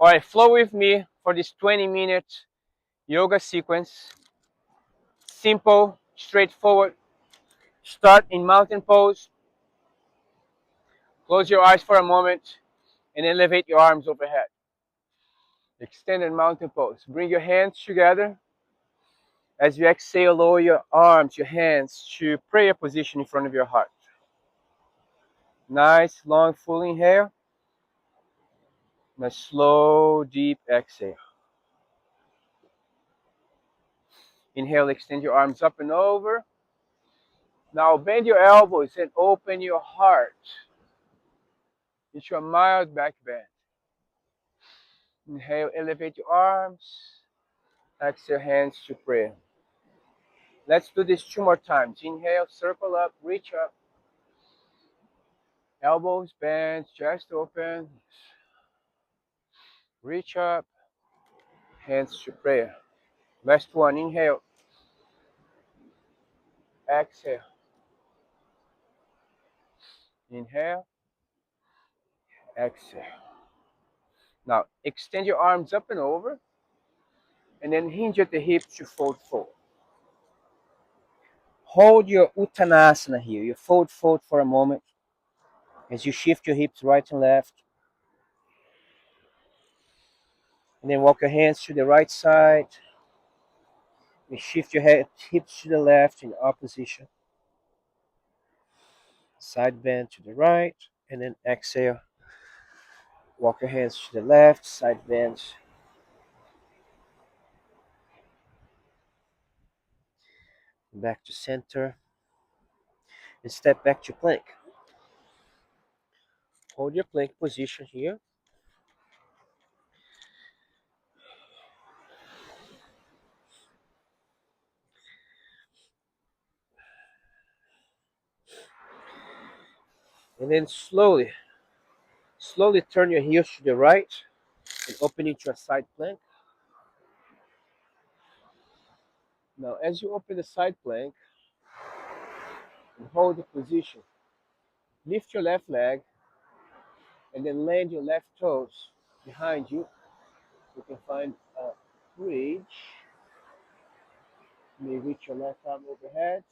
All right, flow with me for this 20-minute yoga sequence. Simple, straightforward. Start in mountain pose. Close your eyes for a moment and elevate your arms overhead. Extended mountain pose. Bring your hands together. As you exhale, lower your arms, your hands to prayer position in front of your heart. Nice, long, full inhale. And a slow, deep exhale. Inhale, extend your arms up and over. Now bend your elbows and open your heart into a mild back bend. Inhale, elevate your arms. Exhale, hands to prayer. Let's do this 2 more times. Inhale, circle up, reach up. Elbows bent, chest open. Reach up, hands to prayer. Last one, inhale. Exhale. Inhale, exhale. Now, extend your arms up and over, and then hinge at the hips to fold forward. Hold your Uttanasana here. You fold forward for a moment as you shift your hips right and left. And then walk your hands to the right side. You shift your hips to the left in opposition. Side bend to the right, and then exhale. Walk your hands to the left, side bend. Back to center. And step back to plank. Hold your plank position here. And then slowly turn your heels to the right and open into a side plank. Now, as you open the side plank and hold the position, lift your left leg and then land your left toes behind you. You can find a bridge. You may reach your left arm overhead,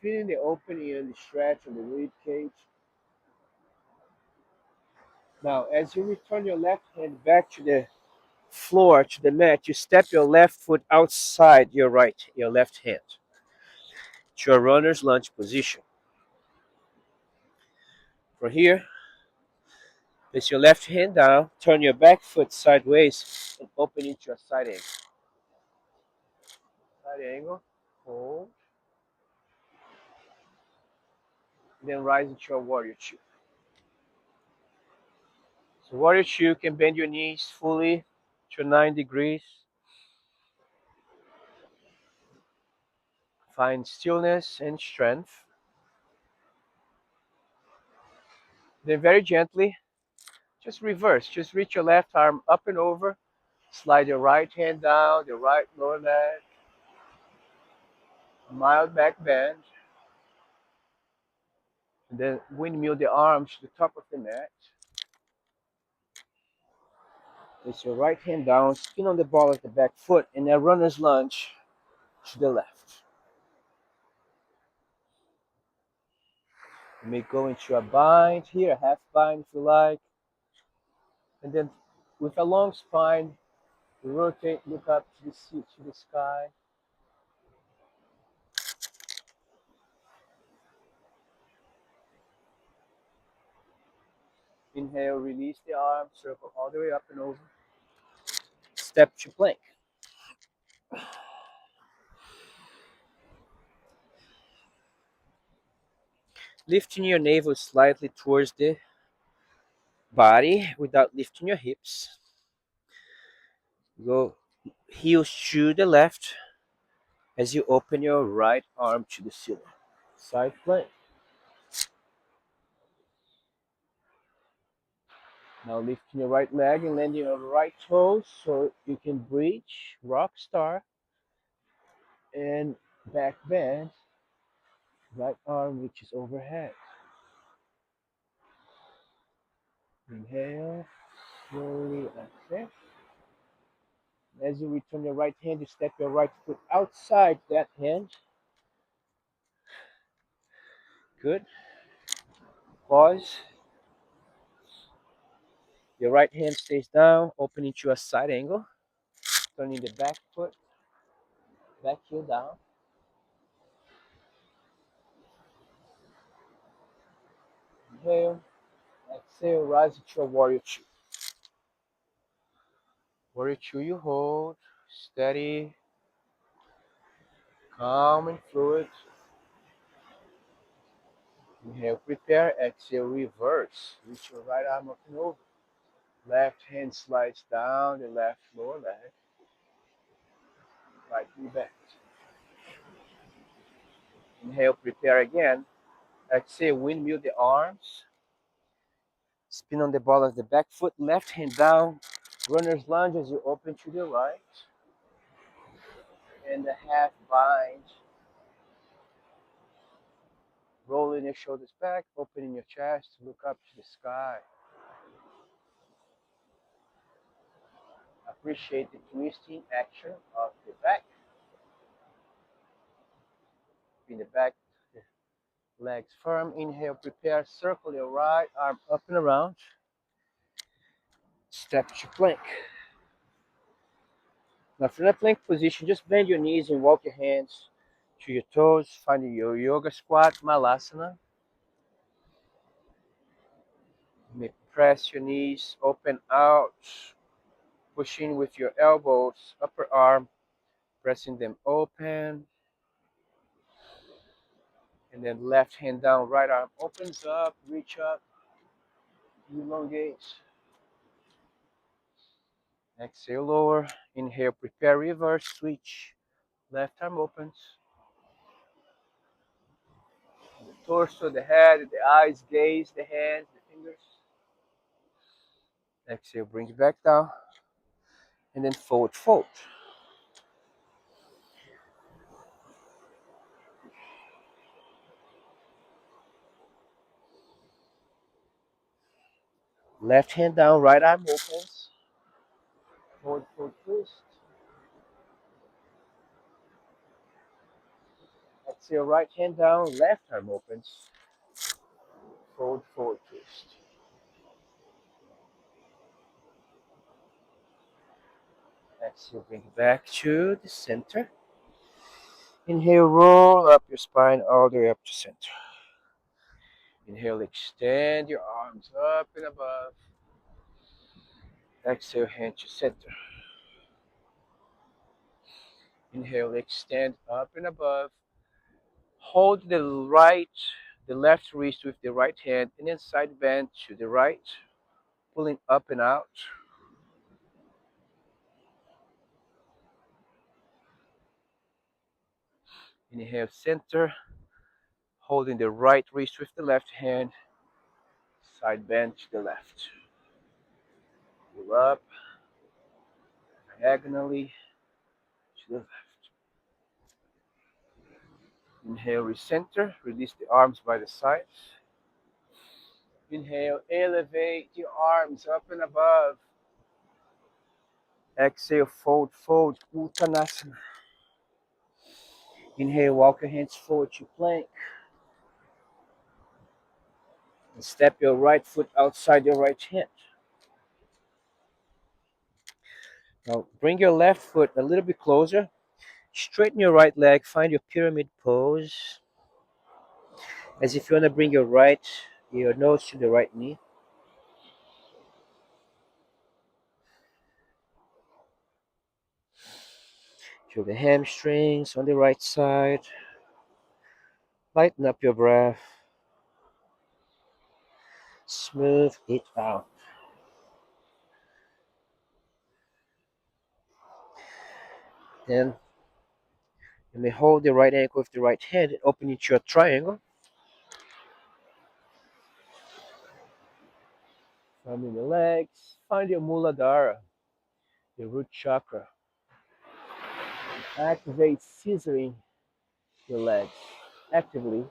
feeling the opening and the stretch of the rib cage. Now, as you return your left hand back to the floor, to the mat, you step your left foot outside your left hand, to a runner's lunge position. From here, place your left hand down, turn your back foot sideways, and open into a side angle. Side angle, hold, then rise into a warrior two. So warrior two can bend your knees fully to 9 degrees. Find stillness and strength. Then very gently, just reverse. Just reach your left arm up and over. Slide your right hand down, the right lower leg. Mild back bend. And then windmill the arms to the top of the mat. Place your right hand down, spin on the ball of the back foot, and a runner's lunge to the left. You may go into a bind here, a half bind if you like. And then with a long spine, you rotate, look up to the sky. Inhale, release the arm, circle all the way up and over. Step to plank. Lifting your navel slightly towards the body without lifting your hips. Go heels to the left as you open your right arm to the ceiling. Side plank. Now lifting your right leg and landing on the right toes so you can breach, rock star, and back bend. Right arm reaches overhead. Inhale, slowly As you return your right hand, you step your right foot outside that hand. Good. Pause. Your right hand stays down, opening to a side angle. Turning the back foot, back heel down. Inhale. Exhale, rise into a warrior two. Warrior two, you hold. Steady, calm and fluid. Inhale, prepare. Exhale, reverse. Reach your right arm up and over. Left hand slides down the left lower leg. Right knee bent. Inhale, prepare again. Exhale, windmill the arms. Spin on the ball of the back foot. Left hand down. Runner's lunge as you open to the right. And the half bind. Rolling your shoulders back, opening your chest, look up to the sky. Appreciate the twisting action of the back. In the back, legs firm. Inhale, prepare, circle your right arm up and around. Step to plank. Now from that plank position, just bend your knees and walk your hands to your toes, finding your yoga squat, malasana. You may press your knees, open out, pushing with your elbows, upper arm, pressing them open. And then left hand down, right arm opens up, reach up, elongate. Exhale, lower. Inhale, prepare, reverse, switch. Left arm opens. The torso, the head, the eyes, gaze, the hands, the fingers. Exhale, bring it back down. And then forward fold. Left hand down, right arm opens. Forward fold twist. Exhale, right hand down, left arm opens. Forward fold twist. Exhale, bring it back to the center. Inhale, roll up your spine all the way up to center. Inhale, extend your arms up and above. Exhale, hand to center. Inhale, extend up and above. Hold the left wrist with the right hand, and then side bend to the right, pulling up and out. Inhale, center, holding the right wrist with the left hand, side bend to the left. Pull up diagonally to the left. Inhale, recenter, release the arms by the sides. Inhale, elevate your arms up and above. Exhale, fold, fold, Uttanasana. Inhale, walk your hands forward to plank. And step your right foot outside your right hand. Now bring your left foot a little bit closer. Straighten your right leg, find your pyramid pose. As if you want to bring your nose to the right knee. Feel the hamstrings on the right side. Lighten up your breath. Smooth it out. Then you may hold the right ankle with the right hand and open into a triangle. From the legs, find your Muladhara, the root chakra. Activate scissoring your legs actively.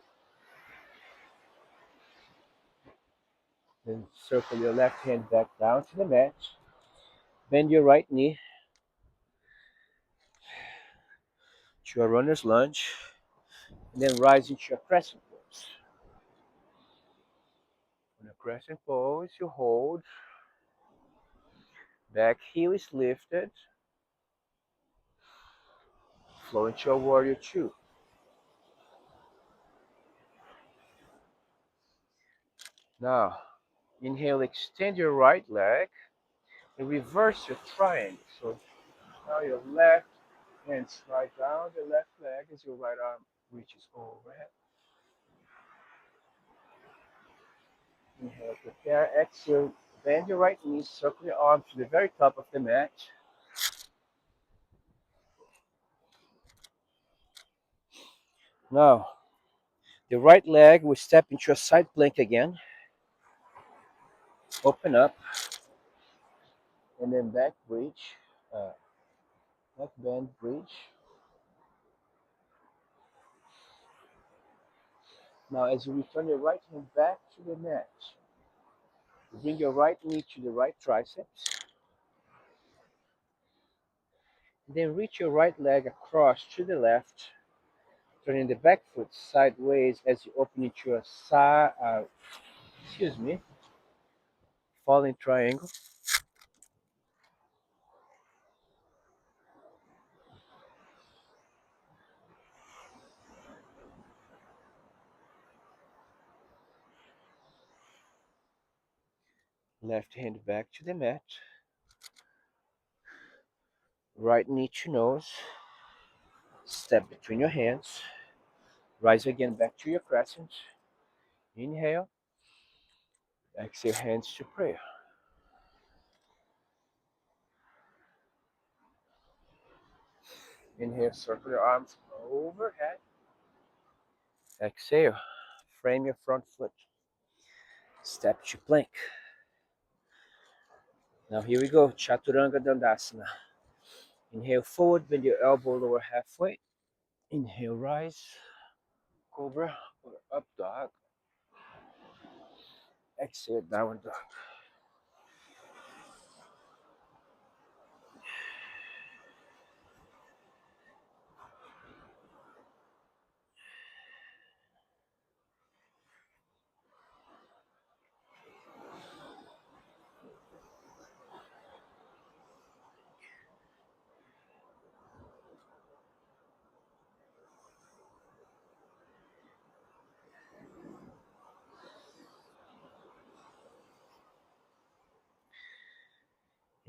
Then circle your left hand back down to the mat. Bend your right knee. to a runner's lunge, and then rise into a crescent pose. In a crescent pose, you hold, back heel is lifted, flow into a warrior two. Now, inhale, extend your right leg, and reverse your triangle. So now your left hand slide down the left leg as your right arm reaches overhead. Inhale, prepare, exhale, bend your right knee, circle your arm to the very top of the mat. Now, the right leg will step into a side plank again. Open up, and then back bridge, back bend bridge. Now, as you return your right hand back to the mat, bring your right knee to the right triceps. Then reach your right leg across to the left, turning the back foot sideways as you open into a falling triangle. Left hand back to the mat. Right knee to nose. Step between your hands. Rise again back to your crescent. Inhale. Exhale, hands to prayer. Inhale, circle your arms overhead. Exhale, frame your front foot. Step to plank. Now here we go, Chaturanga Dandasana. Inhale forward, bend your elbow lower halfway. Inhale, rise, cobra, or up dog. Exhale, downward dog.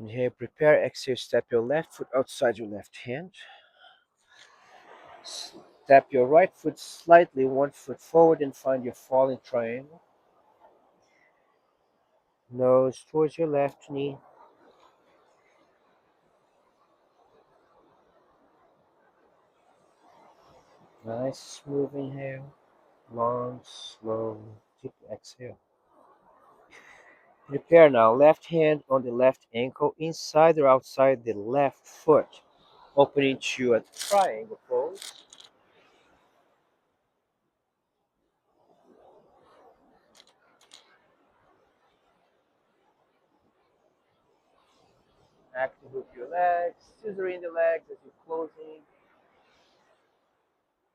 Inhale, prepare. Exhale, step your left foot outside your left hand. Step your right foot slightly, one foot forward, and find your falling triangle. Nose towards your left knee. Nice, smooth inhale. Long, slow, deep exhale. Prepare now. Left hand on the left ankle, inside or outside the left foot. Opening to a triangle pose. Active with your legs, scissoring the legs as you're closing,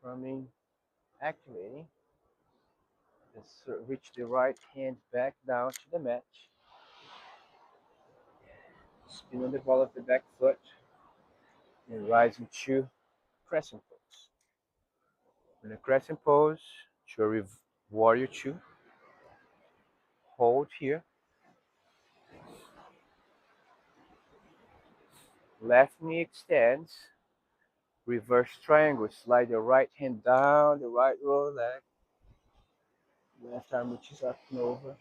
drumming, activating. Just reach the right hand back down to the mat. Spin on the ball of the back foot and rise into crescent pose. In a crescent pose, to a warrior two. Hold here. Left knee extends. Reverse triangle. Slide your right hand down the right lower leg. Left arm reaches up and over.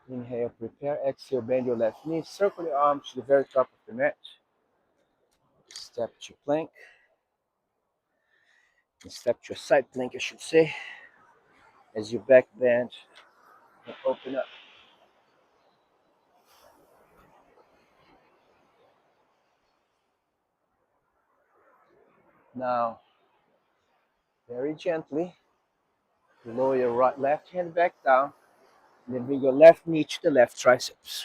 Inhale, prepare. Exhale, bend your left knee. Circle your arms to the very top of the mat. Step to plank. And step to a side plank, I should say. As you back bend and open up. Now, very gently, lower your left hand back down. And then bring your left knee to the left triceps.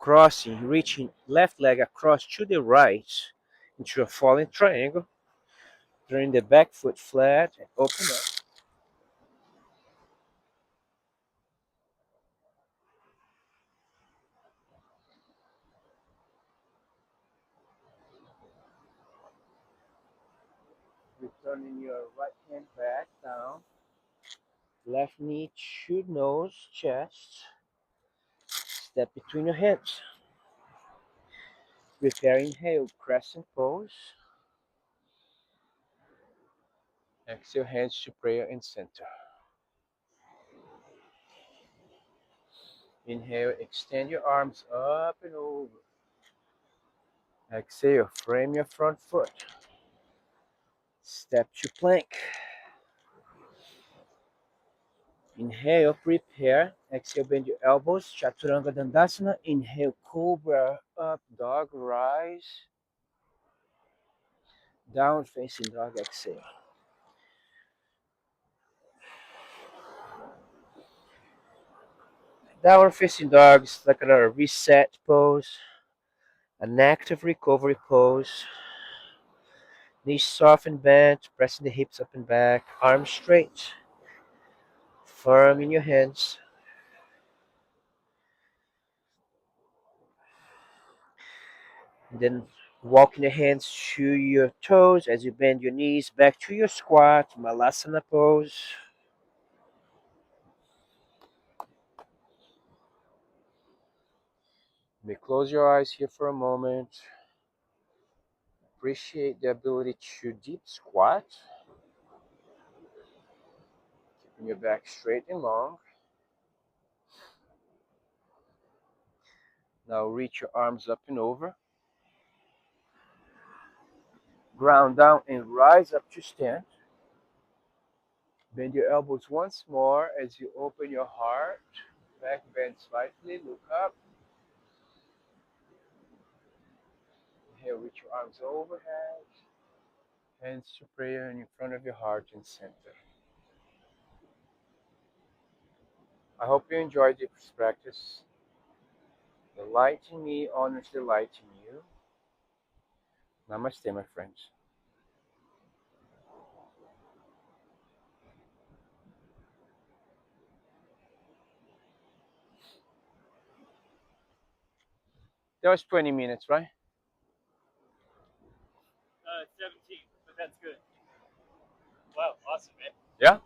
crossing, reaching left leg across to the right into a falling triangle. Turn the back foot flat and open up. Returning your right hand back down. Left knee to nose, chest. Step between your hands. Prepare, inhale, crescent pose. Exhale, hands to prayer in center. Inhale, extend your arms up and over. Exhale, frame your front foot. Step to plank. Inhale, prepare. Exhale, bend your elbows. Chaturanga Dandasana. Inhale, cobra, up, dog, rise. Down facing dog, exhale. Downward facing dog is like another reset pose. An active recovery pose. Knees soft and bent, pressing the hips up and back. Arms straight. Firm in your hands. And then walking the hands to your toes as you bend your knees back to your squat, Malasana pose. You may close your eyes here for a moment. Appreciate the ability to deep squat. Keeping your back straight and long. Now reach your arms up and over. Ground down and rise up to stand. Bend your elbows once more as you open your heart. Back bend slightly, look up. Inhale, reach your arms overhead. Hands to prayer in front of your heart and center. I hope you enjoyed this practice. The light in me honors the light in you. Namaste, my friends. That was 20 minutes, right? 17, but that's good. Wow, awesome, man. Yeah?